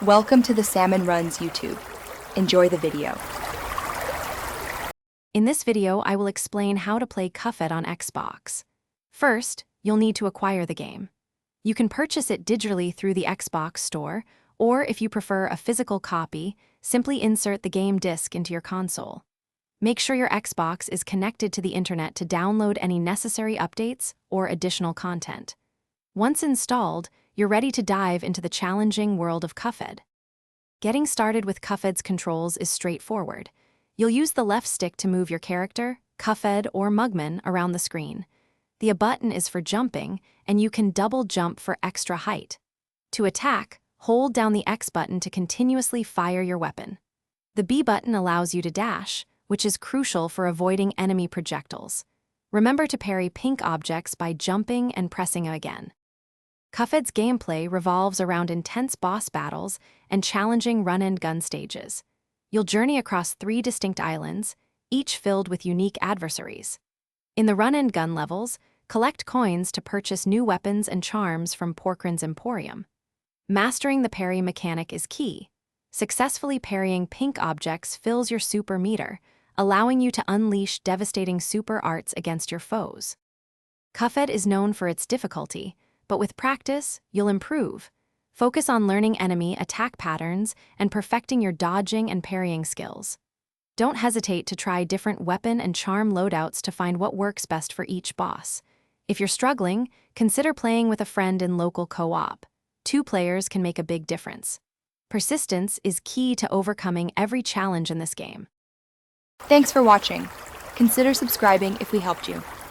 Welcome to the Salmon Runs YouTube. Enjoy the video. In this video, I will explain how to play Cuphead on Xbox. First, you'll need to acquire the game. You can purchase it digitally through the Xbox store, or if you prefer a physical copy, simply insert the game disc into your console. Make sure your Xbox is connected to the internet to download any necessary updates or additional content. Once installed, you're ready to dive into the challenging world of Cuphead. Getting started with Cuphead's controls is straightforward. You'll use the left stick to move your character, Cuphead, or Mugman around the screen. The A button is for jumping, and you can double jump for extra height. To attack, hold down the X button to continuously fire your weapon. The B button allows you to dash, which is crucial for avoiding enemy projectiles. Remember to parry pink objects by jumping and pressing again. Cuphead's gameplay revolves around intense boss battles and challenging run-and-gun stages. You'll journey across 3 distinct islands, each filled with unique adversaries. In the run-and-gun levels, collect coins to purchase new weapons and charms from Porkrin's Emporium. Mastering the parry mechanic is key. Successfully parrying pink objects fills your super meter, allowing you to unleash devastating super arts against your foes. Cuphead is known for its difficulty, but with practice, you'll improve. Focus on learning enemy attack patterns and perfecting your dodging and parrying skills. Don't hesitate to try different weapon and charm loadouts to find what works best for each boss. If you're struggling, consider playing with a friend in local co-op. 2 players can make a big difference. Persistence is key to overcoming every challenge in this game. Thanks for watching. Consider subscribing if we helped you.